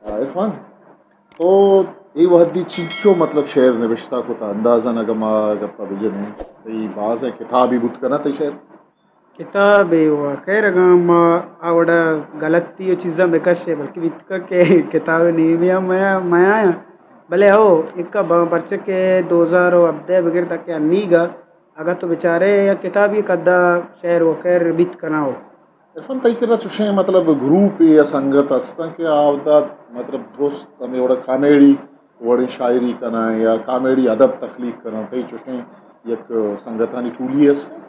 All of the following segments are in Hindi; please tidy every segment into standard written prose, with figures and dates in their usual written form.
इरफान, तो ये वहदी चिंचो मतलब शेर नविश्ता को था अंदाज़ा नगमा गप्पा बिजने ये बाज है किताब ही बुत करना ते शेर किताब हुआ खैर अगम आवड़ गलती चीज़ा बेकश है बल्कि वित्क के किताब नीमिया मैं भले हो इक्का पर्चे के 2000 अब्दे बगैर तक के अन्नीगा अगर तो बेचारे या किताब ये कद्दा शेर वो खैर बित कना हो इरफान तई करा चुशे मतलब ग्रुप या संगत असता के आवता मतलब दोस्त हमें वड़ा कॉमेडी वड़ी शायरी करना या कॉमेडी अदब तख्लीक करना तई चुशे एक संगतानी चूली असते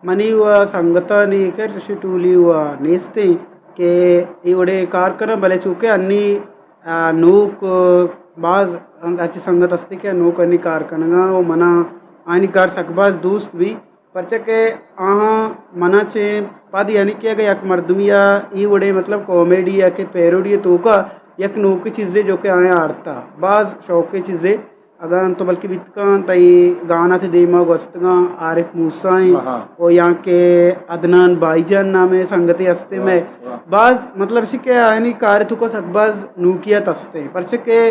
मनी हुआ संगता नी खैर चुशी टूली हुआ नेस्ते के इवड़े कारकना भले चूके अन्नी नूक बाज अच्छी संगत असते के नूक अन्नी कारकनगा वो मना आनी कार सकबाज दोस्त भी परचे के आहा मना चे पाद यानी कि अगर यक मर्दमिया इवड़े मतलब कॉमेडी या के पैरोडी तो का यक नूक चीज़ें जो के आए आरता बाज शौक की चीज़ें अगर तो बल्कि बितकान तई गाना थे देमा वस्तगा आरिफ मूसाई हाँ और यहाँ के अदनान भाईजान नामे संगति हस्ते वाह में वाह बाज मतलब सी के यानी कार्य तो को सकबाज नूकियत हस्ते पर से के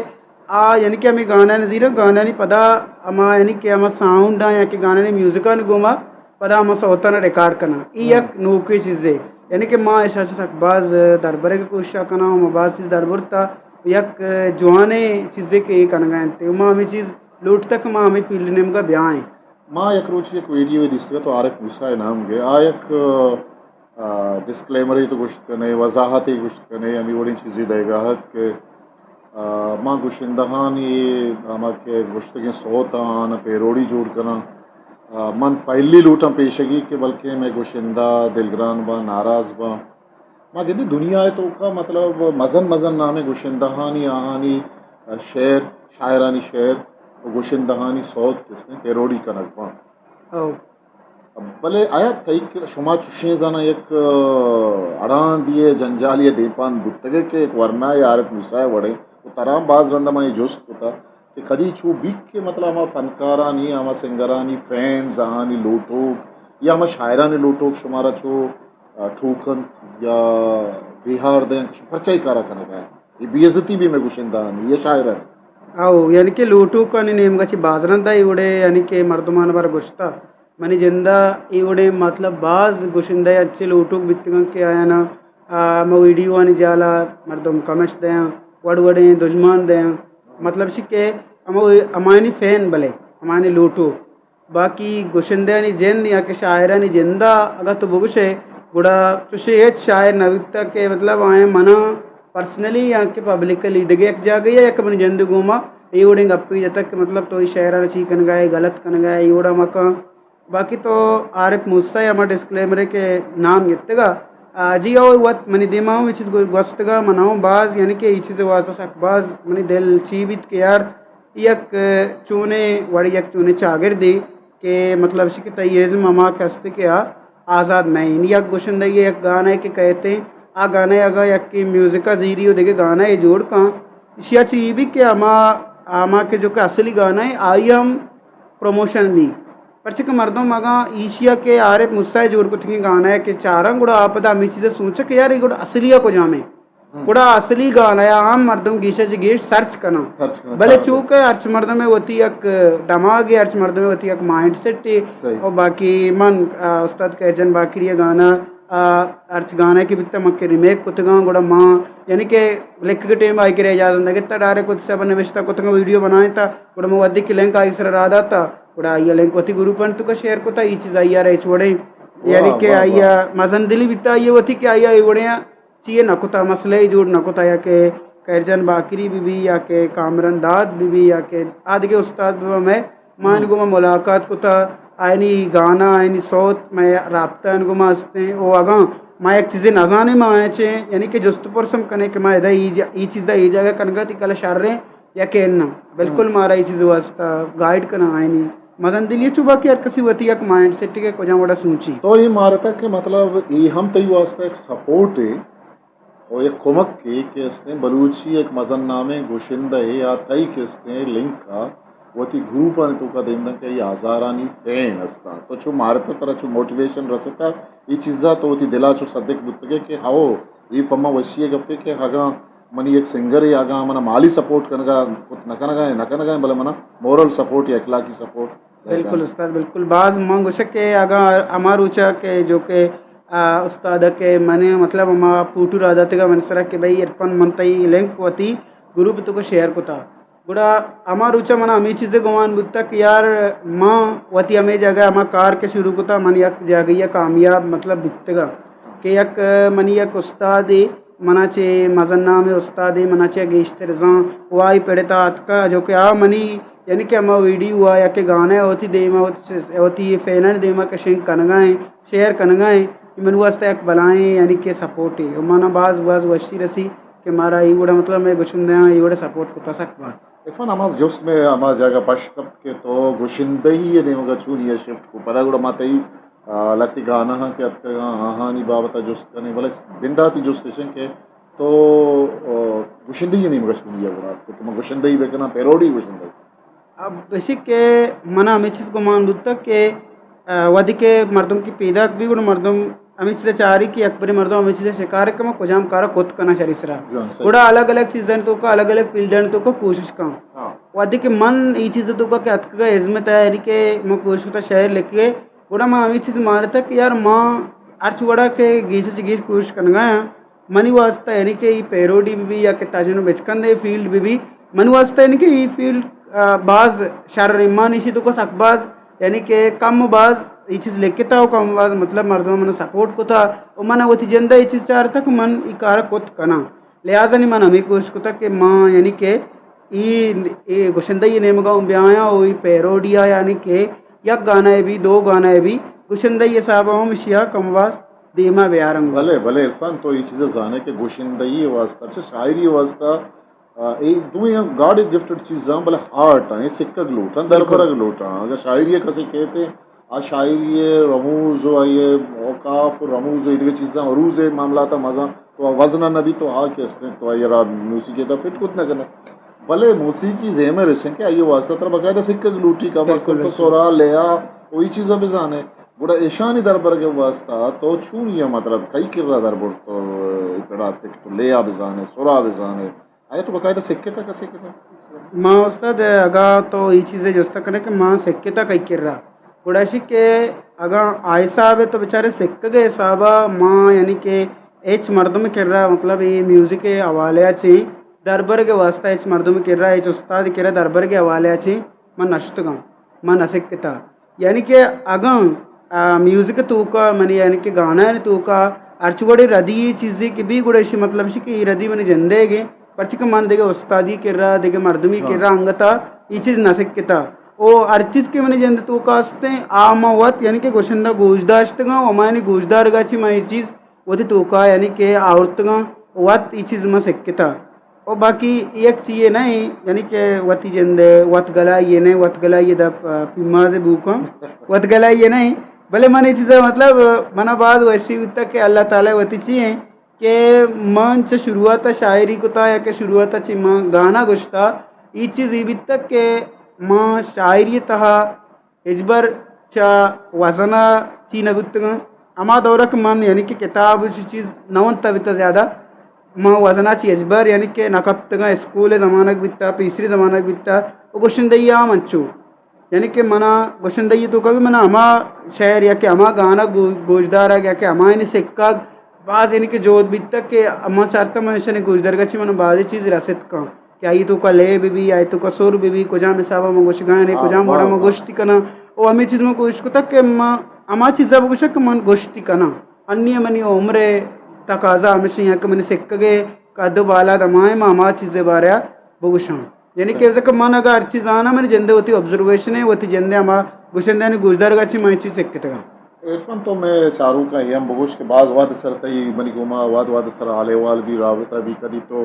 यानी कि हमें गाना नजीर गाना नहीं पता अमा यानी कि हम साउंड या कि गाना नहीं म्यूजिक ने गुमा पता हम सोता ना रिकॉर्ड करना ये एक नूकी चीज़ें यानी कि माँ ऐसा सकबाज दरबारे की कोशिश करना मबाज चीज़ दरबार यक जुआने चीज़ें के कनगा ते माँ हमें चीज़ लूट तक माँ हमें पील नेम का ब्याह है माँ एक रोज एक वीडियो दिसते तो आरिफ मूसा है नाम गे आ एक डिस्क्लेमर ही तो गुश्त करने वजाहत ही गुश्त करने अमी बड़ी चीज़ें देगा हत के माँ गुशिंदहान ये हमारे के गुश्त के सोतान पेरोड़ी जोड़ करना मन पहली लूटा पेशगी के बल्कि मैं गुशिंदा दिलग्रान बा नाराज बा माँ कहती दुनिया है तो का मतलब मज़न मज़न नाम है गुशिंदहानी आहानी शेर शायरानी शेर गुशिंदहानी सौत किसने पेरोड़ी का नगमा ओ भले आया तई शुमा चुशे जाना एक अड़ान दिए जंजालिय दीपान बुत्तगे के एक वरना या आरिफ मुसाए वड़े तो तराम बाज रंदा माई जोस्त होता कि कदी छू बिक के मतलब हमा फनकारानी हमा सिंगरानी फैंस आहानी लोटोक या हमा शायरानी लोटोक शुमारा छो ठोकन या बिहार दें परचाई कारा कने का ये बेइज्जती भी मैं गुशिंदा ये शायरन आओ यानी कि लूटू का नेम का बाजरंदा इवड़े यानी कि मर्दमान बार गुश्ता मनी जिंदा इवड़े मतलब बाज गुशिंदा अच्छे लूटू बित्तगं के आया ना म वीडियो आनी जाला मर्दम कमेंट्स दें वड़ वड़े दुश्मन दें मतलब शिके अमानी फैन भले अमानी लूटू बाकी गुशिंदा यानी जिन या के शायरा नी जिंदा अगर तो बुगुशे गुड़ा चुशे एच शायर नविता के मतलब आए मना पर्सनली यहाँ के पब्लिकली दगे एक जा गई है एक बन जंद घूमा ये उड़ेंग अपी जब तक मतलब तो शहर रची कन गए गलत कन गए ये उड़ा मका बाकी तो आरिफ मूसा हमारे डिस्क्लेमर के नाम इतगा जी आओ वत मनी दिमाग में चीज़ वस्तगा मनाओ बाज यानी कि ये चीज़ वास्ता सक बाज मनी दिल चीबित के यार यक चूने वड़ी यक चूने चागर दी के मतलब शिक तयेज़ ममा खस्ते के आ आज़ाद नहीं यक गुशन ये एक गाना है कि कहते हैं आ गाना अगर यक्की म्यूजिका जीरियो देखे गाना है जोड़ का इशिया चाहिए भी कि आमा आमा के जो कि असली गाना है आई हम प्रमोशन दी पर के मर्दों मगा ईशिया के आरे मुस्सा जोड़ को ठीक गाना है कि चारा गुड़ा आपदा हमें चीज़ें सोच के यार ये गुड़ा असलिया को जामे गुड़ा असली गाना है आम मर्दों गीशा जी गेश सर्च करना सर्च करना भले चाहते चूक है अर्च मर्दों में होती एक दिमाग है अर्च मर्दों में होती एक माइंड सेट सही और बाकी मन उस्ताद कहजन बाकी ये गाना अर्च गाने की बित्ता मक्के रिमेक कुतगा गुड़ा माँ यानी कि लिख के टेम आई के रह जा कितना डारे कुछ से बने विश्ता कुतगा वीडियो बनाए था गुड़ा मैं अधिक की लिंक आई सर राधा था गुड़ा आइया लिंक वती ग्रुप पर तो का शेयर को था ये चीज़ आइया रही छोड़े यानी वाह कि वाह वाह आइया मजन दिली बिता ये वती कि आइया इवड़े चाहिए नकुता मसले ही जोड़ नकुता या के कैरजन बाकरी बीबी या के कामरन दाद बीबी या के आदि के उस्ताद में मान को मैं मुलाकात को था आयनी गाना आयनी सौत मैं राब्ता इनको मस्ते वो आगा मैं एक चीज़ें नजाने में आए चे यानी कि जस्त परसम कने के मैं ये चीज़ दा ये जगह कनगा ती कल शर रहे या कहना बिल्कुल मारा ये चीज़ वास्ता गाइड करना आयनी मजन दिल ये चुबा कि यार कसी वती एक माइंड सेट के को जा बड़ा सूची तो ये मारता कि मतलब ये हम तय वास्ते एक सपोर्ट है और एक कुमक के इसने बलूची एक मजन नामे गोशिंदा है या तई के इसने लिंक का वो थी ग्रुप आणि तो का देमन के हजारांनी फॅन असता तो छो मारता तरह छो मोटिवेशन रसता ये चीज़ा तो ती दिला छो सद्दक बुतगे के हाओ ये पम्मा वशिये गप्पे के हागा मनी एक सिंगर ही आगा मना माली सपोर्ट कनगा कुछ नका भले मना मोरल सपोर्ट या अखलाकी सपोर्ट बिल्कुल उस्ताद बिल्कुल बाज़ मांग के अगर अमार ऊँचा के जो के उस्ताद के मने मतलब अमा पूटूर आदतगा मनसरा के भाई इरपन मनतई लिंक वती ग्रुप तो को शेयर को था गुड़ा अमार ऊँचा मना हमें चीज़ें गवान बुत्ता कि यार माँ वती हमें जगह अमा कार के शुरू को था मन यक जगह कामयाब मतलब बितगा के यक मनी यक उस्ताद मनाचे मजन्ना में उस्ताद मनाचे गेश्त रजा वाई पढ़ता अतका जो कि आ मनी यानी कि अमा वीडियो हुआ या कि गाना होती देमा होती फैलन देमा के शेंग कनगाएं शेयर कनगाएं मन वास्ते एक बलाएं यानी कि सपोर्ट है माना बाज बाज वशी रसी कि मारा ई वड़ा मतलब मैं गुशुंदे ई वड़ा सपोर्ट को तसक बात इफान अमाज जोस्ट में अमाज जागा पश्कप के तो गुशिंदही ये देमगा चूनी है शिफ्ट को पता गुड़ा मातई लती गाना हा के अतका हानी बाबता जोस्त कने भले बिंदाती जोस्टेशन के तो गुशिंदही नहीं मगा चूनी है गुड़ा तो तुम गुशिंदही बेकना पेरोडी गुशिंदही अब बेसिक के मना हमें चीज़ को मान बुत्ता के वधी के मर्दों की पैदा भी गुण मर्दों हमें चीज़ें चाह रही कि अकबरी मर्दों हमें चीज़ें शिकार के मैं कुजाम कारा खुद करना शरीसरा गुड़ा अलग अलग चीज़ें तो का अलग अलग फील्ड तो का कोशिश का वधी के मन ये चीज़ तो का कि अतक का इज़्मत है यानी कि मैं कोशिश करता शहर लेके गुड़ा मैं हमें चीज़ मारे था कि यार माँ अर्च गुड़ा के गीस से गीस कोशिश करना है मनी वास्ता यानी कि ये पेरोडी भी या कि ताजुन बेचकन दे फील्ड भी मन वास्ता यानी कि ये फील्ड बाज शर ईमान इसी तो को सकबाज यानी कि कम बाज ये चीज़ लेके था कम बाज मतलब मर्दों मन सपोर्ट को था और मन वो थी जिंदा ये चीज़ चाह रहा था कि मन इकार कोत कना लिहाजा नहीं मन हमें कोशिश को था कि माँ यानी कि ये गुशंदा ये नेम गाँव ब्याया वही पेरोडिया यानी कि यक गाना है भी दो गाना है भी गुशंदा ये साहब मिशिया कम बाज दीमा ब्यारंग भले भले इरफान तो ये चीज़ें जाने के गोशिंदगी वास्ता अच्छा शायरी वास्ता एक दो या गॉड गिफ्टेड चीज़ भले हार्ट है सिक्का गलोटा दरबरा गलोटा अगर शायरी कसे कहते आ शायरी रमूज हो ये औकाफ रमूज हो इधर चीज़ें अरूज है मामला था मज़ा तो वजना नबी तो हाँ के हंसते तो यार मूसिकी तो फिट कुछ ना करना भले मूसिकी जेमर रेशन के आइए वास्ता तर बकायदा सिक्का गलूटी का मस्कर तो सोरा लेया वही चीज़ें भी जाने बुरा ईशानी दरबार के वास्ता तो छूनिया मतलब कई किर्रा दरबार तो इकड़ा तो ले बिजाने सोरा बिजाने आया तो बकायदा सिक्के तक कैसे कर माँ उस्ताद अगा तो ये चीज़ें जोस्ता करे कि माँ सिक्के तक कई किर्रा गुड़ाशी के अगा आय साहब है तो बेचारे सिक्के के साहबा माँ यानी कि एच मर्दों में किर्रा मतलब ये म्यूज़िक के हवाले अच्छी दरबार के वास्ता एच मर्दों में किर्रा एच उस्ताद किर्रा दरबार के हवाले अच्छी मैं नशतगा मैं नसिक्ता यानी कि अगा म्यूज़िक तू का मनी यानी कि गाना है तू का अर्चुगड़े रदी चीज़ें की भी गुड़ेशी मतलब कि रदी मैंने जंदे गे पर्चिक मान देगा उस्तादी किर्रा देगे मर्दमी किर्रा अंगता ये चीज़ नसिक्ता ओ हर चीज़ के मैंने जंद तू कास्ते आमवत यानी कि गोशंदा गोजदाश्तगा ओमानी गोजदार गाची मैं ये चीज़ वो थी तू का यानी कि औरतगा वत ये चीज़ मैं सिक्ता और बाकी एक चीज़ नहीं यानी कि वती जंदे वत गला ये नहीं वत गला ये दप पिमा से भूखा वत गला ये नहीं भले मन चीज़ मतलब मना बाद वैसी तक के अल्लाह ताला वती चाहिए कि मन च शुरुआत शायरी को था या कि शुरुआत ची माँ गाना गुश्ता ये चीज़ ये भी तक के माँ शायरी तहा इजबर चा वजना ची नबुतगा अमा दौरा के मन यानी कि किताब चीज़ नवन तविता ज़्यादा माँ वजना ची इजबर यानी कि नकबतगा स्कूल ज़माना बिता तीसरी ज़माना बिता वो गुशंदैया मंचू यानी कि मना गुशंदई तो कभी मना अमा शहर या कि अमा गाना गोजदार या कि अमा इन सिक्का बाज यानी कि जोत भी तक के अमा चारता मनुष्य ने गोजदार का मन बाजी चीज़ रसित का कि आई तो का ले भी आई तो का सुर भी कुजा में साबा में गोश गाने कुजा मोड़ा में गोश्ती कना वो हमें चीज़ में कोशिश को तक के अमा चीज़ा गोश के मन गोश्ती कना अन्य मनी उम्र तकाजा हमेशा यहाँ के मैंने सिक्का के कद बाला दमाए में अमा चीज़ें बारे बगुशा यानी कि जब मन अगर हर चीज़ आना मेरी जंदे होती ऑब्जर्वेशन है होती जंदे हम गुशंदे ने गुजदार गाची मैं चीज़ सिक्के तक इरफान तो मैं चारू का यम बगुश के बाज वाद सर तई मनी गुमा वाद सर आलेवाल भी रावता भी कदी तो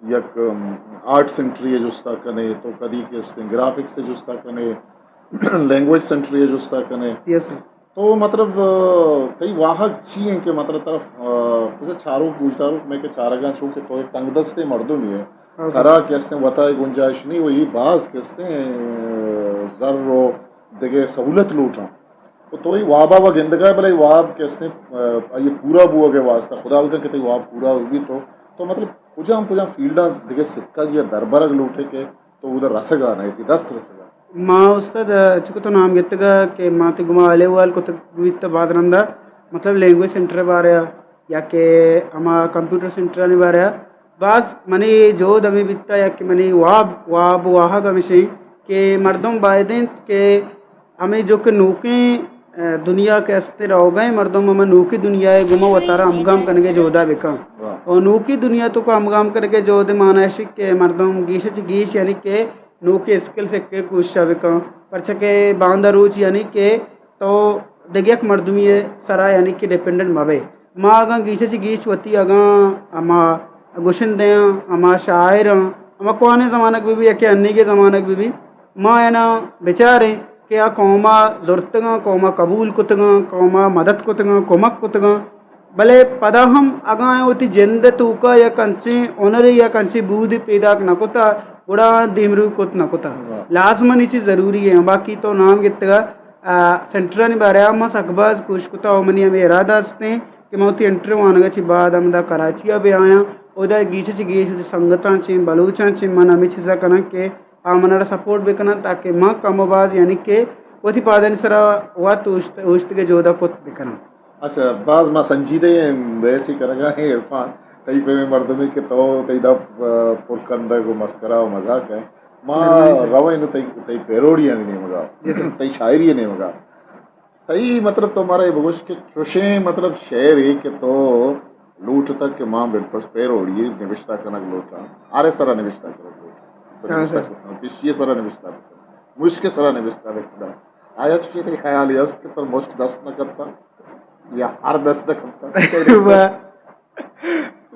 यक आर्ट सेंट्री है जुस्ता कने तो कदी के ग्राफिक्स से जुस्ता कने लैंग्वेज सेंट्री है जुस्ता कने तो मतलब कई वाहक चाहिए कि मतलब तरफ जैसे चारू पूछदारू मैं के चारगा छू के तो एक तंगदस्ते मर्दों नहीं है खरा कैसे वता गुंजाइश नहीं वही बाज कैसे जर्रो देखे सहूलत लूटा तो ही वाह बाबा गेंदगा भले वाब कैसे ये पूरा बुआ के वास्ता खुदा का कहते वाब पूरा होगी तो मतलब पुजा फील्डा दिगे सिक्का गिया दरबारग लूटे के तो उधर रसगा नहीं थी दस्त रसगा మా ఉస్తాద్ చుకుతో నామ్ గెత్తగా के माते गुमा आले वाल को वित्त बादरंदा मतलब लैंग्वेज सेंटर बारे या के अमा कंप्यूटर सेंटर ने बारे बास मनी जो दमी बित्ता या कि मनी वाब वाब वाहा का विषय के मर्दम बायदें के हमें जो के नूके दुनिया के अस्तिर हो गए मर्दम में नूकी दुनिया है गुमा वतारा अमगाम करने जोदा बेका वाह और नूकी दुनिया तो को अमगाम करके जो दे मानाशिक के मर्दम गीश यानी के नूके स्किल से के कुछ बेका पर छके बांदरूच यानी के तो दगियक मर्दमी सरा यानी कि डिपेंडेंट मवे माँ अगा गीश वती अगा अमा गुशन दे अमा शायर अमा कौने ज़मानक भी या के अन्नी के ज़मानक भी माँ है ना बेचारे कि आ कौमा ज़रूरतगा कौमा कबूल कुतगा कौमा मदद कुतगा कोमक कुतगा भले पदा हम अगा होती जिंद तूका या कंचे ओनरे या कंचे बूद पैदा नकुता उड़ा दिमरू कुत नकुता लाजमन इसी ज़रूरी है बाकी तो नाम गितगा सेंटर बारे अम्मा सकबाज कुछ कुता ओमनी हमें इरादा हस्ते कि मैं एंट्री वानगा ची बाद अमदा कराची अब आया उदा गीचे गीच संगता ची बलूचा ची मन अमी चीज़ा कना के आ मनारा सपोर्ट भी करना ताकि माँ कमबाज यानी के वही पादन सरा वात उश्त के जोदा कुत भी करना अच्छा बाज माँ संजीदे वैसी करेगा है इरफान तई पे में मर्दमी के तो तई दा पुरकंदा को मस्करा और मजाक है माँ रवे नु तई तई पेरोडिया नहीं मगा जैसे तई शायरी नहीं मगा तई मतलब तुम्हारा ये बगुश के चुशे मतलब शेर है कि तो लूट तक के माँ बिल पर पेरोडी निविष्टा कनक लोटा आरे सरा निविष्टा करो पिछले सरा निविष्टा मुश्किल सरा निविष्टा व्यक्ता आया चुके ते ख्याल यस्त पर मोस्ट दस्त न करता या हर दस्त न करता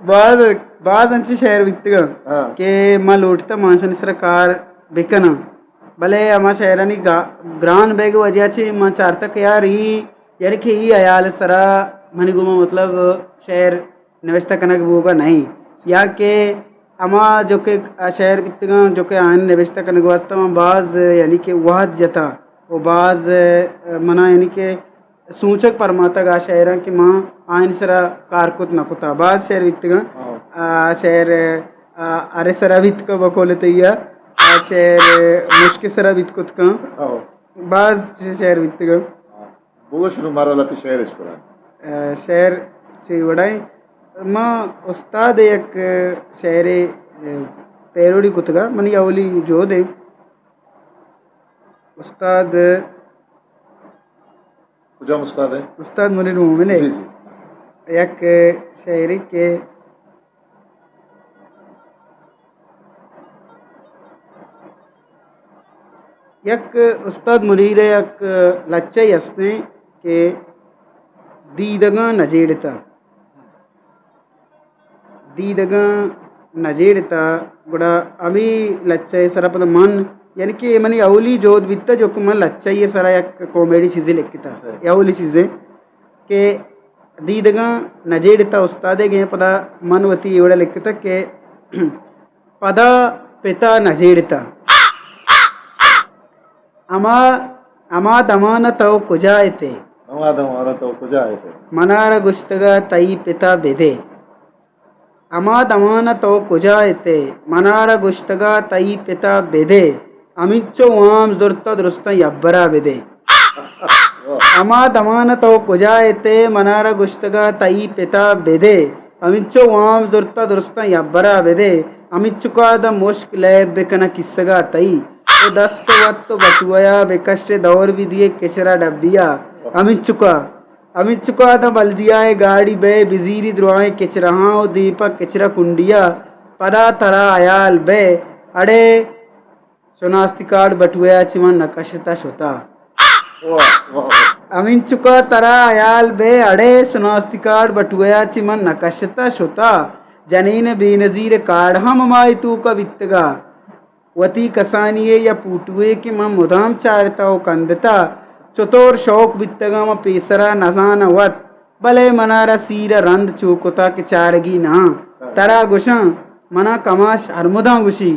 बाद बाद अंची शहर वित्तगा हाँ के माँ लोटता मानसन सरकार बिकना भले अमा शहरानी ग्रान बैग वजह से माँ चारता के यार ही यार कि ही अयाल सरा मनी गुमा मतलब शहर निवेस्ता कनक होगा नहीं या के अमा जो के शहर बित्तगा जो के आन निवेस्ता कनक वास्ता माँ बाज यानी कि वाद जता वो बाज मना यानी कि सूचक परमाता गा शहर की माँ आइन सरा कारकुत नकुता बाद शहर वित्तगा शहर अरे सरा वित्त का बकोले तैया शहर मुश्किल सरा वित्त कुत का बाद शहर वित्तगा वो शुरू मारा लाती शहर इसको शहर ची वड़ाई माँ उस्ताद एक शहर पेरोडी कुतगा मनी अवली जो दे उस्ताद पूजा मुस्ताद है उस्ताद मुनीर मोमिन जी जी एक शायरी के एक उस्ताद मुनीर एक लच्चे हसने के दीदगा नजेड़ता गुड़ा अभी लच्चे सरपद मन यानी कि मनी अवली जोध बित्ता जो मन लच्चा ये सारा एक कॉमेडी चीज़ें लिखता अवली चीज़ें के दीदगा नजेड़ता उस्तादे गए पदा मनवती एवढा लिखता के पदा पिता नजेड़ता अमा अमा दमाना तो कुजायते तो कुछ आए थे मनारा गुश्तगा तई पिता बेदे अमा दमाना तो कुजायते मनारा गुश्तगा तई पिता बेदे अमिच्चो वाम जुर्ता दुरुस्ता यब्बरा बेदे अमा दमाना तो कुजायते मनारा गुश्तगा तई पिता बेदे अमिच्चो वाम जुर्ता दुरुस्ता यब्बरा बेदे अमिच्चुका द मुश्क लैब बेकना किस्सगा तई ओ दस्त वत्त बटुया बेकश्य दौर भी दिए केचरा डब्बिया अमिच्चुका द बल्दियाए गाड़ी बे बिजीरी द्रुआए केचरहा ओ दीपक केचरा कुंडिया पदा तरा अयाल बे अड़े शनास्ती कार्ड बटुया चिमन नकशता शोता अमिंचुका तरा अयाल बे अड़े शनास्ती कार्ड बटुया चिमन नकशता शोता जनीन बेनजीर कार्ड हम माई तू का वित्तगा वती कसानिये या पूटुए कि मां मुदाम चारता ओ कंदता चतोर शौक बित्तगा मां पेसरा नजाना वत भले मनारा सीरा रंद चूकोता के चारगी ना तरा गुशा मना कमाश हरमुदा गुशी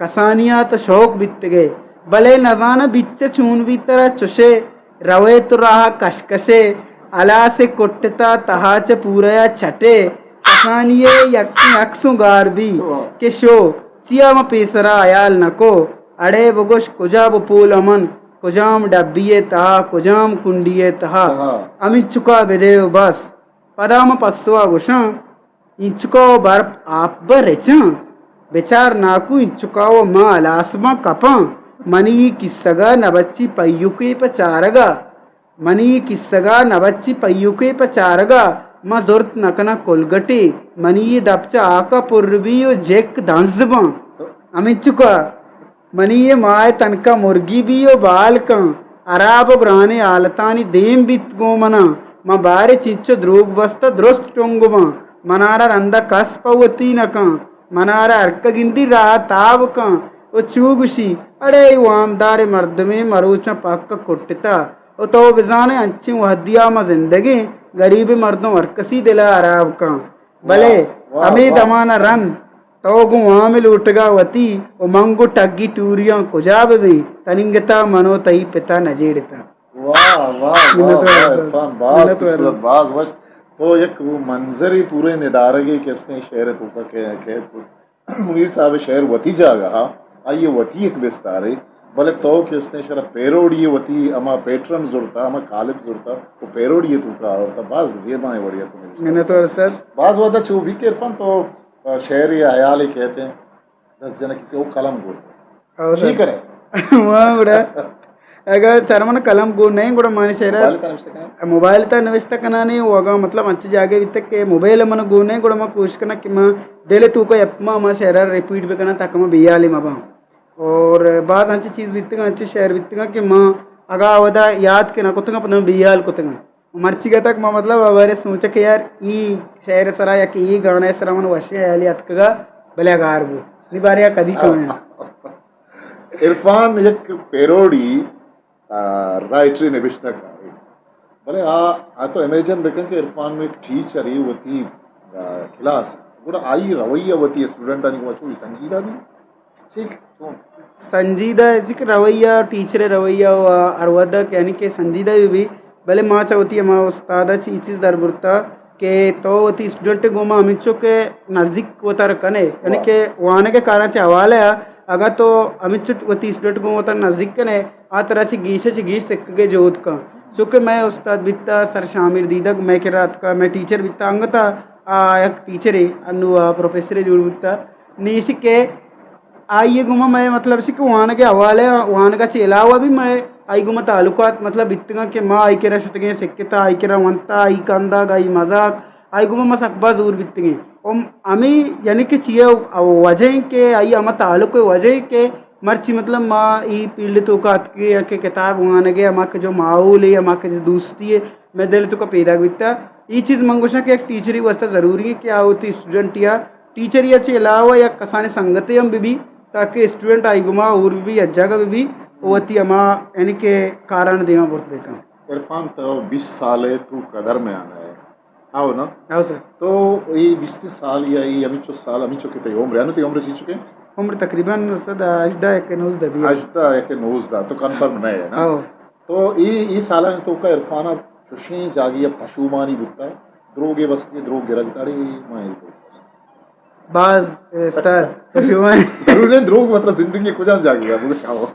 कसानिया तो शौक बित्त गए भले नजाना बिच्च चून भी तरह चुशे रवे तो रहा कशकशे अला से कुटता तहाच पूरया छटे कसानिये यक्सु गारबी के शो चियाम पेसरा अयाल नको अड़े बगोश कुजाब पूल अमन कुजाम डब्बिये तहा कुजाम कुंडिये तहा अमिचुका बेदेव बस पदाम पस्वा गुशा इंचुका बर आप बरेचा बेचार नाकू इंचुकाओ माँ अलासमा कपा मनी किस्सगा नबच्ची पయ్యుకే पचारगा मनी किस्सगा नबच्ची पయ్యుకే पचारगा मा जोर्त नकना कोलगटी मनी दपचा आका पुर्बियो जेक दांसबा अमिचुका मनी ये माय तनका मुर्गी बियो बालका अराब ग्राने आलतानी देम बित गोमना मा बारे चिच्चो द्रोग बस्ता द्रोस्त टोंगुमा मनारा रंदा कस पवती नका मनारा अर्कगिंदी रहा तावका वो चूगुशी अड़े वामदारे मर्द में मरूचा पक्का कुटता वो तो बिजाने अच्छी वहदिया मा जिंदगी गरीब मर्दों वर्कसी दिला अराब का भले अमी दमाना रन तो गुआमिल उठगा वती वो मंगो टग्गी टूरिया कुजाब भी तनिंगता मनो तई पिता नजेड़ता वाह वाह इरफान बाज खूबसूरत बाज वश तो एक वो मंजर ही पूरे निदारगे किसने शेर तो का कहत को मुनीर साहब शेर वती जागा हा आइए वती एक विस्तारे भले तो कि उसने शरा पेरोडी वती अमा पेट्रन जुरता अमा कालिब जुरता वो पेरोडी तू का और बाज ये माए बढ़िया तुम्हें मैंने तो उस्ताद बाज वादा छू भी के इरफान तो शेर या हयाल ही कहते हैं 10 जना किसी वो कलम बोल ठीक है वहाँ उड़ा अगर चरमन कलम गो नहीं गुड़ा माने शेरा मोबाइल ता नविस्ता कना नहीं होगा मतलब अच्छे जागे वित्त के मोबाइल मन गो नहीं गुड़ा मैं पूछ करना कि मैं देले तू को अपमा मैं शेरा रिपीट भी करना ताकि मैं बियाली मबा और बाद अच्छी चीज़ वित्त अच्छे शेर वित्त कि मैं अगा वदा याद के ना कुतंगा पता बियाल कुतंगा मर्ची का तक मैं मतलब अवरे सोचा कि यार ई शेर सरा या कि ई गाना सरा मन वशे आली अतकगा भले अगार वो निबारिया कदी कमे इरफान एक पेरोडी राइटरी निविष्टा का भले आ तो इमेजिन बेकन के इरफान में एक टीचर ही होती क्लास गुड़ा आई रवैया होती है स्टूडेंट आने को अच्छी संजीदा भी ठीक संजीदा जिक रवैया टीचर रवैया अरवदा यानी कि संजीदा भी भले माँ चाहती है माँ उस्तादा चीज़ दरबुरता के तो होती स्टूडेंट गोमा अमिचो के नज़दीक होता रखने यानी कि वहाँ के कारण से हवाले है अगर तो अमित वती स्टूडेंट को होता नज़दीक कने आ तरह से गीश तक के जोत का चूँकि मैं उस्ताद बित्ता सर शामिर दीदक मैं के रात का मैं टीचर बित्ता अंगता एक टीचर है अनु प्रोफेसर जुड़ बित्ता नीसी के आइए गुमा मैं मतलब से कि वहाँ के हवाले वहाँ का चेला हुआ भी मैं आई गुमा ताल्लुकात मतलब बित्तगा के माँ आई के रशतगे सिक्कता आई के वंता आई कंदा आई मजाक आई गुमा मस अकबा जरूर बित्तगे अमी यानी कि चिए वजह के आई अमा ताल्लुक वजह के मर्ची मतलब माँ ई पीढ़ तो का के किताब वहाँ गे अमा के जो माहौल है अमा के जो दोस्ती है मैं दिल तो का पैदा बिता ये चीज़ मंगोशा के एक टीचर ही वास्ता ज़रूरी है क्या होती स्टूडेंट या टीचर या चे अलावा या कसाने संगत हम भी ताकि स्टूडेंट आई गुमा और भी अज्जा का भी होती अमा यानी के कारण देना बहुत बेका इरफान तो 20 साल है तू कदर में आना है आओ ना आओ सर तो ये 20 साल या ये अमिचो साल अमिचो कितने उम्र यानी तो उम्र सी चुके उम्र तकरीबन सद अजदा एक नौज दबी अजदा एक नौज दा तो कंफर्म नहीं है ना तो ये साल ने तो का इरफान चुशी जागी या पशुमानी बुत्ता द्रोगे बस्ती द्रोग गिरगताड़ी माई तो बाज स्टार पशुमानी जरूर नहीं द्रोग मतलब जिंदगी कुछ हम जागी अब कुछ आओ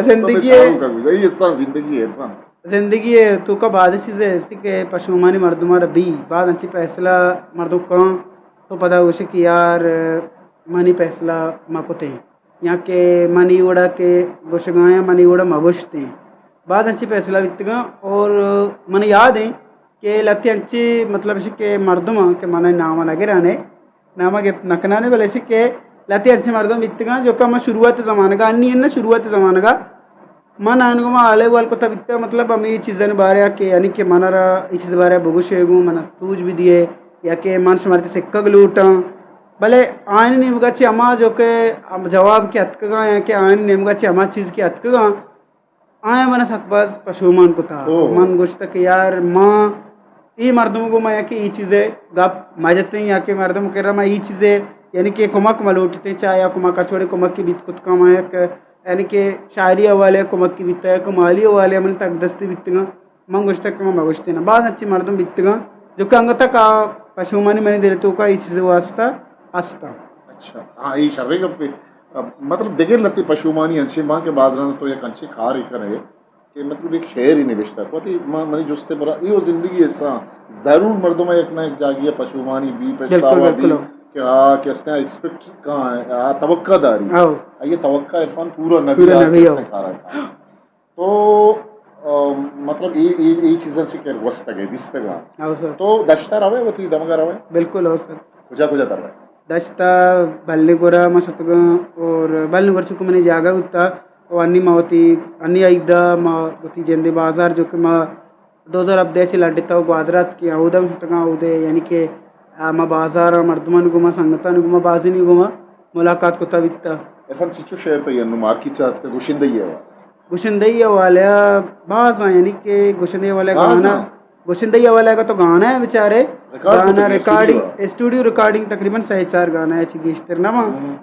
जिंदगी ये इस जिंदगी है इरफान जिंदगी है तो का बाज़ चीज़ें ऐसी के पशुमानी मर्दुमा रबी बाद अच्छी फैसला मर्दों का तो पता उसे कि यार मनी फैसला माकोते यहाँ के मनी उड़ा के गुशगाया मनी उड़ा मगुशते बाद अच्छी फैसला वित्तगा और मन याद है कि लत्ती अच्छी मतलब इसे के मर्दुमा के मन नामा लगे रहने नामा के नकनाने वाले से के लत्ती अच्छे मर्दों वित्तगा जो का मैं शुरुआत ज़माने का अन्नी है ना शुरुआत ज़माने का मन आने आले वाल को तब इतना मतलब हम ये चीज़ें बारे के यानी कि मनारा ये चीज़ बारे बगुशेगू मन सूझ भी दिए या के मन समर्थ से कग लूटा भले आयन निमगा ची अमा जो के जवाब के अतकगा या के आयन निमगा ची अमा चीज़ के अतकगा आया मन सकबाज पशुमान को था मन गुश्त के यार माँ ये मर्दों को मैं या कि ये चीज़ें गप मजते हैं या के मर्दों कह रहा मैं ये चीज़ें यानी कि कुमक मलूटते चाहे या कुमक कछोड़े कुमक की बीत कुछ कम यानी कि शायरी वाले कुमक की बीतता है कमाली वाले मन तक दस्ती बीतगा मंगुश्त मगुश्ते ना बाद अच्छी मर्दों बीतगा जो कि अंग तक पशुमानी मैंने दिले तो का इस वास्ता आस्था अच्छा हाँ ये शर्रे गप्पे मतलब देखे लगती पशुमानी अंशे माँ के बाजरा तो एक अंशे खा रही करे कि मतलब एक शेर ही निविष्टा पति माँ मनी जुस्ते बरा ये जिंदगी ऐसा जरूर मर्दों में एक ना एक जागी है पशुमानी भी बिल्कुल पछतावा भी बिल्कुल क्या कैसे एक्सपेक्ट कहाँ है तवक्कादारी आओ ये तवक्का इरफान पूरा नबी पूरा आके नबी इसने आओ खा रहा था तो मतलब ये चीज़ें से क्या वस्त गए दिस्तगा आओ सर तो दश्ता रवे वो थी दमगा रवे बिल्कुल आओ सर कुजा कुजा तर रहे दस्ता बल्लिगुरा मसतगा और बल्लिगुर चुक मैंने जागा उत्ता और अन्नी मावती अन्नी आइदा मावती जंदे बाजार जो कि माँ 2000 अब देश लड्डता ग्वादरात की आउदा मसतगा आउदे यानी कि माँ बाजार मर्दमान गुमा संगतान गुमा बाजिनी गुमा मुलाकात को तवित्ता इरफान चिचू शेर तो ये नुमार की चाहत के गुशिंदे ही है गुशंदैया वाला बाजा यानी कि गुशंदैया वाला गाना गुशंदैया वाला का तो गाना है बेचारे गाना रिकॉर्डिंग स्टूडियो रिकॉर्डिंग तकरीबन 4 गाना है चिगिश्तर ना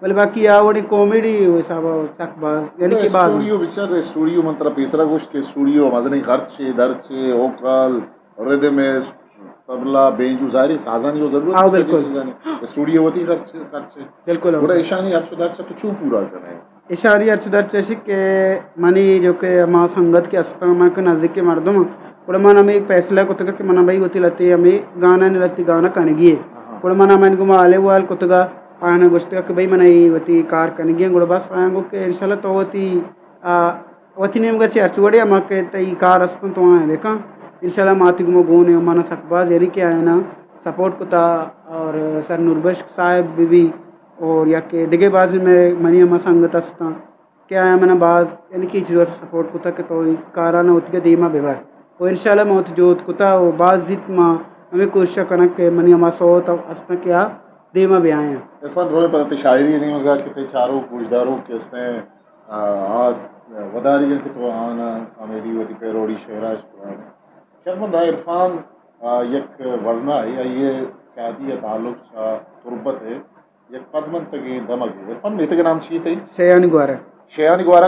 बोले बाकी आवड़ी कॉमेडी सब चकबाज यानी कि बाज स्टूडियो बिचार स्टूडियो मंत्र पेसरा गोश्त के स्टूडियो मजनी खर्चे दर्चे ओकल रिदम तबला बेंजू जारी साजानी वो जरूरत हाँ, है बिल्कुल। चीज़ानी स्टूडियो होती खर्चे खर्चे बिल्कुल बड़ा ईशानी अर्चुदार तो चू पूरा करें इशारी अर्चदर चशिक के मनी जो के माँ संगत के अस्ता के नज़दीक के मर्दम ఇప్పుడు మనం ఈ పైసల కొత్తగా మన బై ఒతిలతి అమి గానా నిలతి గానా కనిగి ఇప్పుడు మన మనకు మాలే వాల్ కొత్తగా ఆయన గొస్తగా కి బై మన ఈ ఒతి కార్ కనిగి గుడ బస్ ఆయన के इंशाल्लाह तो ఒతి नेम గా చర్చుగడి అమకే ఈ కార్ అస్తం तो आहे बेका इंशाल्लाह माती गुम गोने మన सकबाज यानी कि आयना सपोर्ट कुता और सर नूरबश साहब बीबी और या के दिगे बाज में मनी अमा संगत अस्ता क्या है मना बाज यानी कि चीज़ सपोर्ट कुता के तो काराना होती के दीमा बेबार वो इंशाल्लाह मौत जोत कुता वो बाज जित माँ हमें कोशिश करना के मनी अमा सोत अस्ता क्या दीमा भी आए इरफान रोए पता शायरी नहीं होगा कि चारों पूजदारों के इसने वदारी के तो आना मेरी वती पेरोड़ी शहरा शर्मंदा इरफान एक वरना है ये शादी या ताल्लुक तुरबत है एक पदमन तक दमक है इरफान मेरे के नाम चाहिए थे शयान ग्वारा शयानी ग्वारा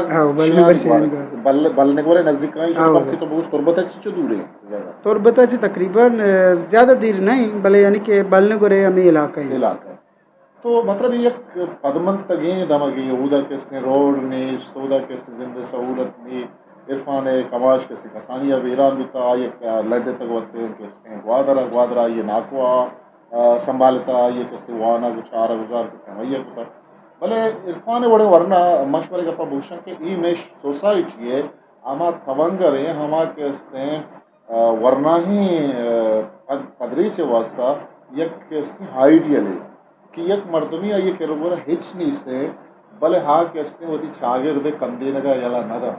बलने ग्वारा नजदीक का ही तो बहुत तुरबत है चिचो दूर है तुरबत है तकरीबन ज़्यादा देर नहीं भले यानी कि बलने गोरे हमें इलाका है तो मतलब एक पदमन तगे दमगे उदा किसने रोड ने सोदा किसने जिंदे सहूलत ने इरफान कमाश किसने कसानिया वीरान बिता ये लड्डे तक वत्ते किसने ग्वादरा ये नाकवा संभालता ये किसने वाना गुचारा गुजार किसने वही कुता भले इरफान बड़े वरना मशवरे का भूषण के ई में सोसाइटी है आमा तवंगर है हमा किसने वरना ही पदरी चे वास्ता एक किसने आइडियल है कि एक मर्दमी ये केरोगोर हिच नहीं से भले हाँ किसने वती छागिर्दे कंदे नगा यला नदा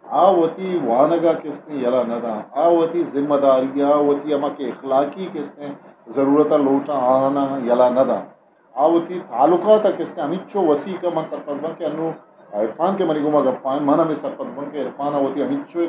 आ वती वानगा किसने यला नदा आ वती जिम्मेदारी आ वती अमा के इखलाकी किसने ज़रूरत लोटा आना यला नदा आ वती तालुका तक किसने अमिचो वसी का मन सरपंच बन के अनु इरफान के मनिगुमा गप्पा मन में सरपंच बन के इरफान वती अमिचो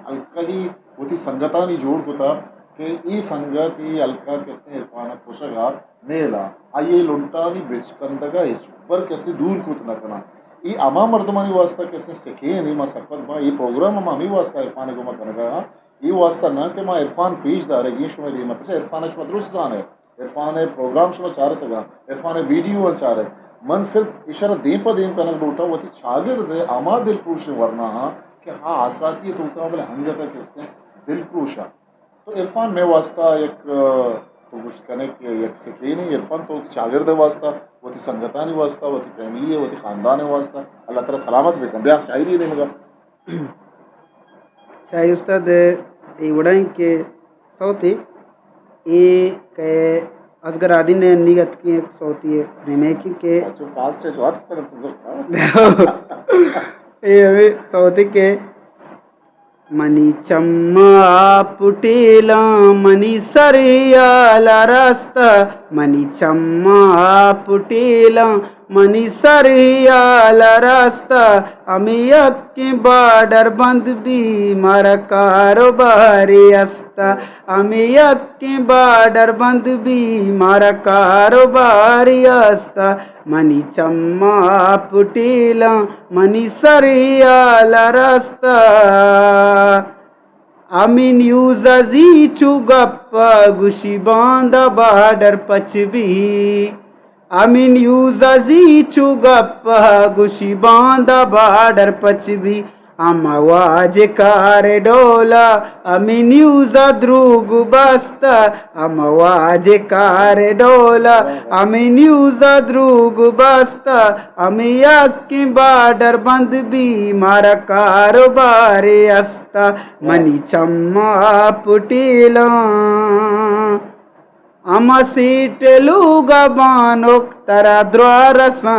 अलका ही वती संगता नहीं जोड़ होता कि ई संगत ई अलका किसने इरफान पोषगा नेला आये लुंटानी बेचकंदगा इस पर कैसे दूर कुत न करना ये अमा मर्दमानी वास्ता कैसे सीखे नहीं माँ सरपंच माँ ये प्रोग्राम हम अमी वास्ता इरफान को मैं करना ये वास्ता ना कि माँ इरफान पेश दार है ये शुमे दी मतलब इरफान शुमे दुरुस्त जान है इरफान प्रोग्राम शुमे चार तक इरफान वीडियो चार है मन सिर्फ इशारा दे पर देम करना उठा वो थी छागिर दे अमा दिल पुरुष वरना कि हाँ आसराती तो उठा बोले हंगा तक उसने दिल पुरुषा तो इरफान में वास्ता एक तो कुछ करने के एक सीखे नहीं इरफान तो शागिर्द वास्ता वो थी संगतानी वास्ता वो थी फैमिली है वो थी ख़ानदान वास्ता अल्लाह ताला सलामत बेकम ब्याह शायरी नहीं मगा शायरी उस्ताद ये वड़ाई के सौती ये के असगर आदि ने निगत की एक सौती है रिमेकिंग के जो फास्ट है जो आत पर ये हमें सौती के मनी चम्मा पुटेला मनी सरियाला रास्ता मनी चम्मा पुटेला मनी सरियाला रास्ता अमी अक्की बाडर बंद भी मारा कारोबारी अस्ता अमी अक्की बाडर बंद भी मारा कारोबारी अस्ता मनी चम्मा पुटेला मनी सरियाला रास्ता आमी न्यूजाजी चुगप्पा गुशी बांधा बाडर पचबी आमी न्यूजाजी चुगप्पा गुशी बांधा बाडर पचबी आवाज कारे डोला आमी न्यूजा द्रुग बसता आवाज कारे डोला आमी न्यूजा द्रुग बसता आमी अक्की बाडर बंद बी मारा कारोबारे असता मनी चम्मा पुटीला आमा सीटेलुगा बानोक तरा द्वारसा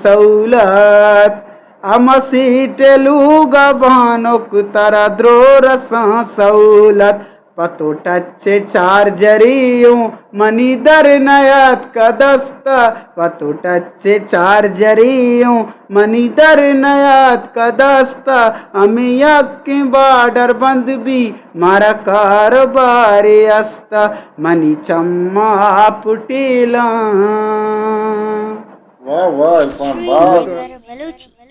सौलत आमा सीटेलुगा बानोक तरा द्रोरसा सौलत पतो टच्चे चार्जरियों मनी दर नयात का दस्ता पतो टच्चे चार्जरियों मनी दर नयात का दस्ता अमी यक्की बाडर बंद भी मारा कारोबारे अस्ता मनी चम्मा पुटीला वाह वाह इरफान वाह श्रीनगर बलूची